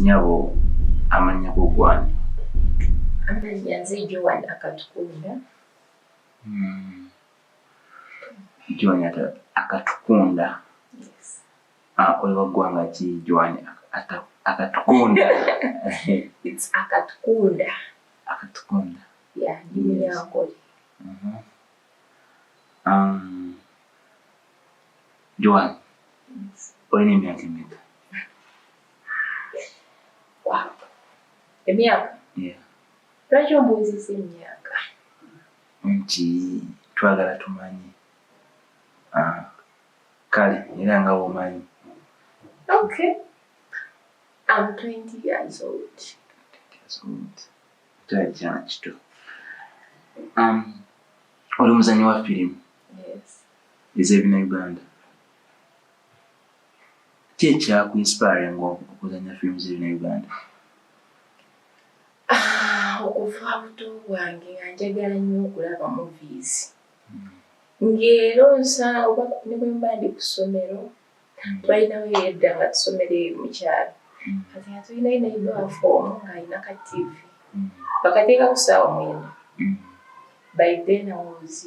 Nyabo amanya gogwani. Amanya nze Joan akatukunda. Joan akatukunda. Yes. Oli wagwanga ki Joan akatukunda. It's akatukunda. Akatukunda. Yeah, ni yankoli. Joan. Oli ni myaka mingi? Wow. Emyaka? Yeah. Lwaki ombuuzizza emyaka? Nti twagala tumanyi. Kale era nga omanyi. Okay. I'm 20 years old. 20 years old. Kyana kito. Oli muzanyi wa firimu? Yes. Ebina Uganda. Ki kyakuinspire okuzanya firimu z'ebina Uganda? Okuva buto bwange nga njagala nnyo okulaba movies. Ngero nsa oba ne bwe mba ndi ku ssomero twalinawo edda nga tusomera mu kyalo. Kati nga tulina neighbor fomu ng'alina ka TV. Bakateeka ku ssaawa 9. By then I was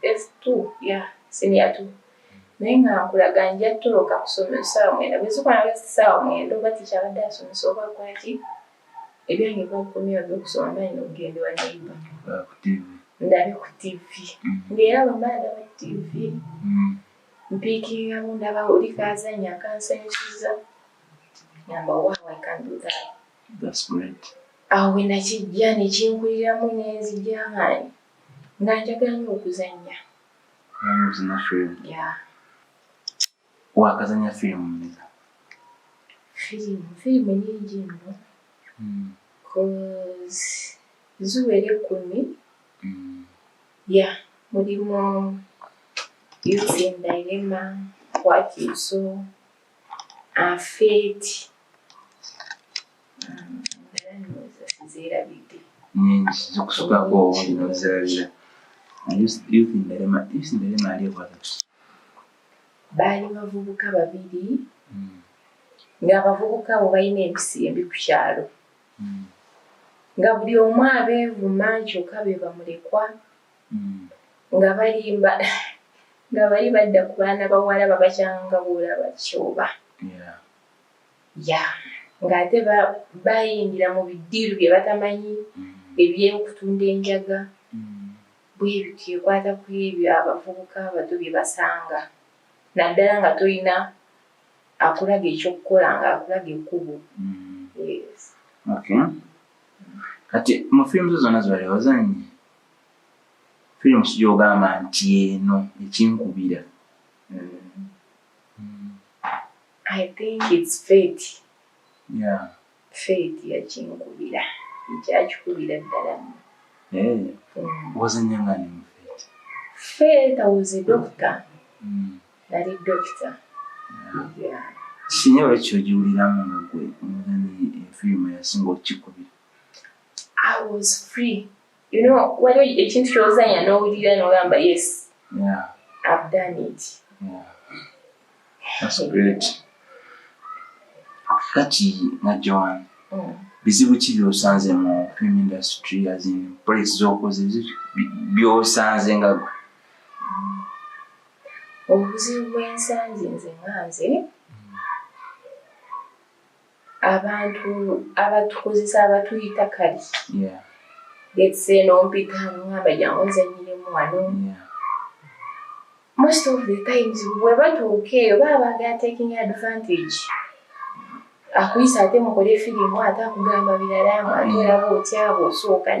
S2, yeah, senior 2. Naye nga nkulaga nja toloka kusomera ssaawa 9. Bwe zikwana ssaawa 9 oba ticha abadde asomesa oba kwaki ebyange byakomyewo by'okusoma mbalina okugenda wa neighbor. Ndabe ku TV. Ng'era bwe mba ndaba ku TV mpiikingamu ndaba oli kazanya akansanyusiza. Number wow, I can do that. That's great. Awe nakijja ne kinkuliramu n'enzija nga njagala nnyo okuzanya. Uzanya firimu? Yeah. Wakazanya firimu mmeka? Firimu nnyingi nno. Cause ziwera 10. Yeah, mulimu Youth in Dilemma, What You Saw, Fate. Nyingi zikusukako n'ozirabira. Youth in Dilemma ali kwata. Baali bavubuka babiri ng'abavubuka abo balina empisimbi ku kyalo. Nga buli omu abeevuma kyokka be bamulekwa nga balimba nga bali badda ku baana bawala babakyanga bw'olaba kyoba. Ng'ate bayingira mu biddiru bye batamanyi eby'okutunda enjaga bwe bityo ekwata ku ebyo abavubuka abato bye basanga. Naddala nga tolina akulaga ekyokukola nga akulaga ekkubo. Yes. Okay. Kati mu firimu zonna z'oli wazannya firimu ky'ogamba nti eno ekinkubira? I think it's Fate. Yeah. Fate yakinkubira. Ekyakikubira ddala. Wazannya ng'ani mu Fate? Fate, I was a doctor. Nali doctor. Yeah. Kinyewe ky'ogiwuliramu nga gwe omuzanyi firimu yasinga okikubira? I was free. You know, waliwo ekintu ky'ozanya n'owulira n'ogamba yes. Yeah. I've done it. Yeah. That's great. Kati na Joan, bizibu ki by'osanze mu film industry, as in projects z'okoze by'osanze nga gwe? Obuzibu bw'ensanze nze nganze abantu abatukozesa abatuyita kali. Yeah. Let's say n'ompita ngamba jangu nzanyiremu wano. Yeah. Most of the times bwe batuuka eyo baba bagala taking advantage. Akuyisa ate mukole firimu ate akugamba birala ate olaba otya bw'osooka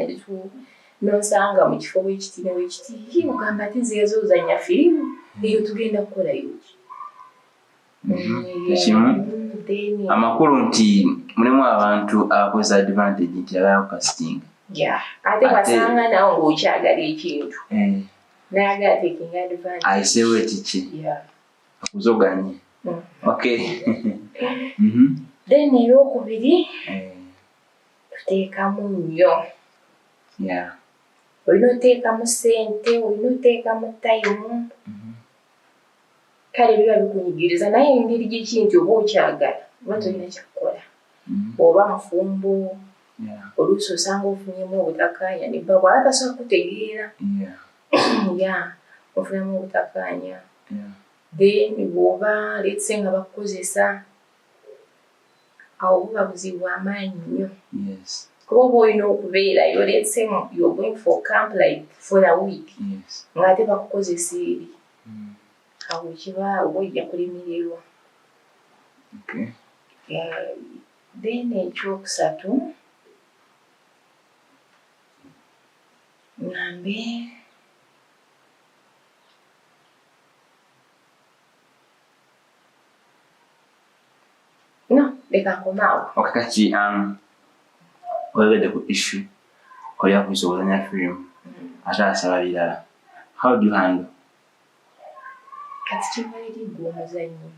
n'osanga mu kifo bw'ekiti ne bw'ekiti ogamba ate nziyaza ozanya firimu eyo tugenda kukolayo ki? Amakulu nti mulimu abantu abakozesa advantage nti abayo casting. Yeah. Ate basanga nawe ng'okyagala ekintu. N'ayagala taking advantage. Ayiseewo ekiki? Yeah. Akuzoganye. Okay. Then ey'okubiri tuteekamu nnyo. Yeah. Olina oteekamu ssente, olina oteekamu time. Kale biba bikunyigiriza naye engeri gy'ekintu oba okyagala oba tolina kyakukola. oba mufumbo oluusi osanga ofunyemu obutakkaanya ne baba atasobola kutegeera ofunamu obutakkaanya then bw'oba letse nga bakukozesa awo buba buzibu amaanyi nnyo kuba oba olina okubeerayo letse you're going for camp like for a week ng'ate bakukozesa eri awo kiba oba ojja kulimirerwa then ekyokusatu ngambe no leka nkomaawo kati oyogedde ku issue olya kuyisa okuzanya film ate asaba birala how do you handle kati kimaliri gwe omuzannyi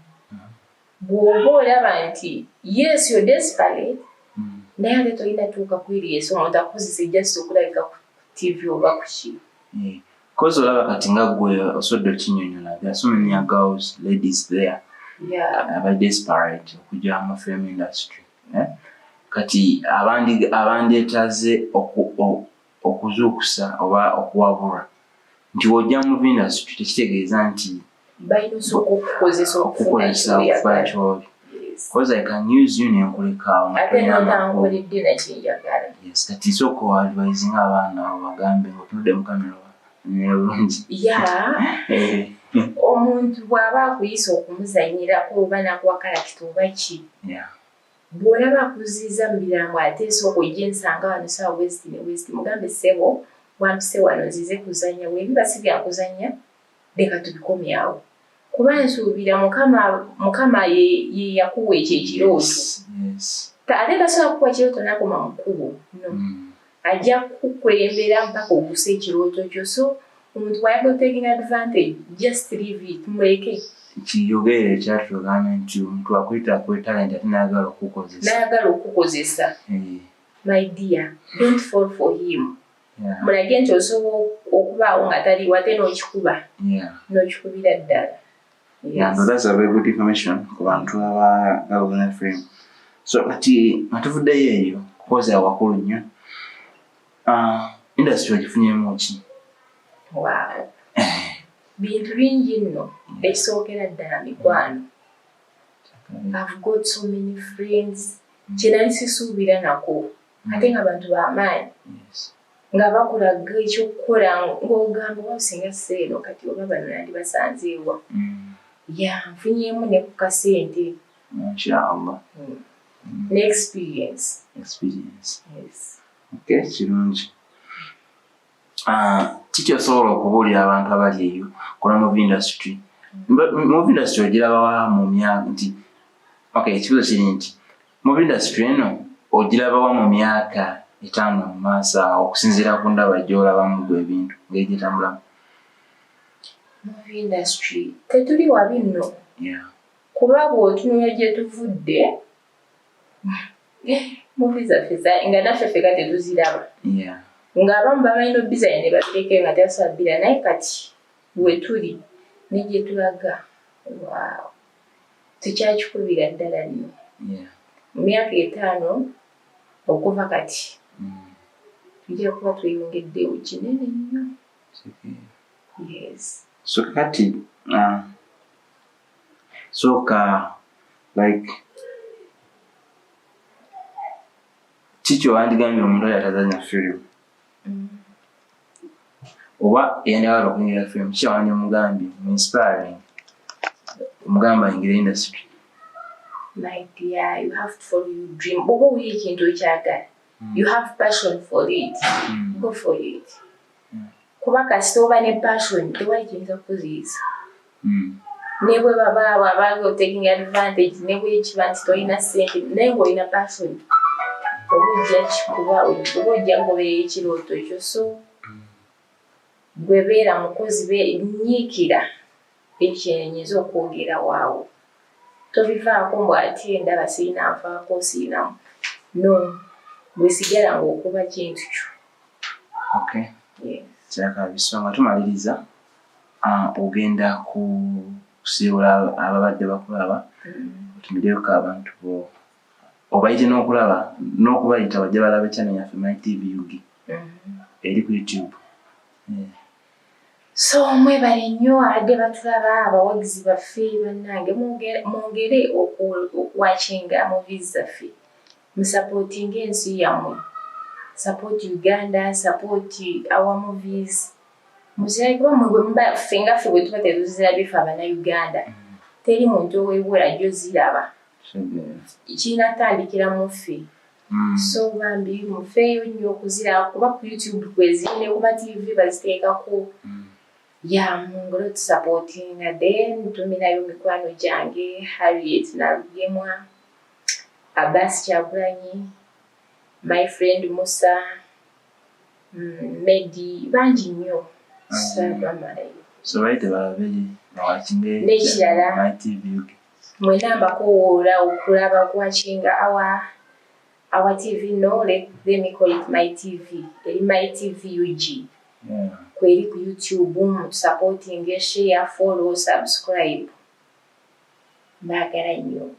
bw'oba olaba nti yes you're desperate naye ate tolina tuuka kwiriyeesa omuntu akozesa just okulabika ku TV oba ku ki cause olaba kati nga gwe osodde okinyonyola there are so many girls ladies there aba desperate okujja mu film industry kati abandeetaze okuzuukusa oba okuwabula nti wojja mu industry tekitegeeza nti balina osooka okukozesa okufuna kyoli because I can use you nenkulekaawo ate notangoledde nakinjagala kati sooka advising abaana bagambe ngaotunudde mu kamera nebulungi omuntu bw'aba akuyisa okumuzanyirako oba nakuwa kalakita oba ki bw'olaba akuziiza mu birango ate sooka ojja ensanga wano sawa west ne west mugambe ssebo wampise wano nzize kuzanya webiba si byakuzanya leka tubikomyawo kuba nsuubira mukama ye yakuwa ekyo ekirooto ate tasobola kukuwa kirooto nakoma mu kkubo ajja kukulembera mpaka oguse ekirooto kyo so omuntu bw'ayagala taking advantage just leave it muleke kiyogere ekyatugamba nti omuntu akuyita talent ate nayagala okukozesa my dear don't fall for him mulage nti osobola okubaawo nga taliwo ate n'okikuba n'okikubira ddala that's a very good information ku bantu abagala frame so kati atuvuddeyo eyo kukoza wakulu nnyo industry ogifunyemu ki bintu bingi nno ekisookera ddala mikwano I've got so many friends kinali sisuubira nako ate nga bantu b'amaanyi nga bakulaga ekyokukola ng'ogamba oba osinga seeno kati oba bano nandi basanzeewa nfunyemu ne ku kasente inshallah n'experience kirungi kiki osobola okubuulira abantu abali eyo kola movie industry ogirabawa mu myaka nti ekibuzo kiri nti movie industry eno ogirabawa mu myaka 5 mu maaso okusinziira ku ndaba gy'olabamu gwe ebintu ng'egitambulamu movie industry tetuli wabi nno kuba bw'otunula gye tuvudde movie zaffe nga naffe ffeka tetuziraba ng'abamu babalina obbizayi ne babireke nga tasabbira naye kati we tuli ne gye tulaga tukyakikubira ddala nno mu myaka 5 okuva kati tujja kuba tweyongeddewo kinene nnyo so kati soka like kiki owandigambye omuntu oyo atazanya film oba eyandagala okunyira film kiki awandi omugambye inspiring omugamba ayingira industry my dear you have to follow your dream oba owiye ekintu ekyagala you have passion for it go for it kuba kasita oba ne passion tewali kiyinza kukuziyiza ne bwe babaawo abaga taking advantage ne bwekiba nti tolina ssente naye ng'olina passion oba ojja kikuba oba ojja kugoberera ekirooto ekyo so gwe beera mukozi nyiikira ekyenyiza okwogera waawo tobivaako mbu ate ndaba sirina nfaako sirinamu no bwesigala ng'okuba kintu kyo kyakabiso nga tumaliriza ogenda kusiibula ababadde bakulaba otumiddeko abantu bo obayite n'okulaba n'okubayita bajja balaba channel yaffe My TV UG eri ku YouTube. So mwebale nnyo abadde batulaba abawagizi baffe bannange mwongere okuwatchinga movies zaffe musupporting ensi yammwe, support Uganda, support our movies. Muziragibwa mwe mba fenga ffe bwe tuba tetuzirabye ffe Abannayuganda teri muntu owebula jjo ziraba kinatandikira mu ffe. So bambi mufeeyo nnyo okuziraba kuba ku YouTube kweziri ne ku TV baziteekako. Mwongere otusupportinga. Then tuminayo mikwano gyange Harriet Nalugemwa, Abbas Kyagulanyi, my friend Musa, Medi, bangi nnyo. So right balabe bawachinge n'ekirala My TV UG. Mwena mbakowoola okulaba kuwachinga our TV no let me call it My TV. Eri My TV UG. Kweri ku YouTube supporting, share, follow, subscribe. Mbagala nnyo.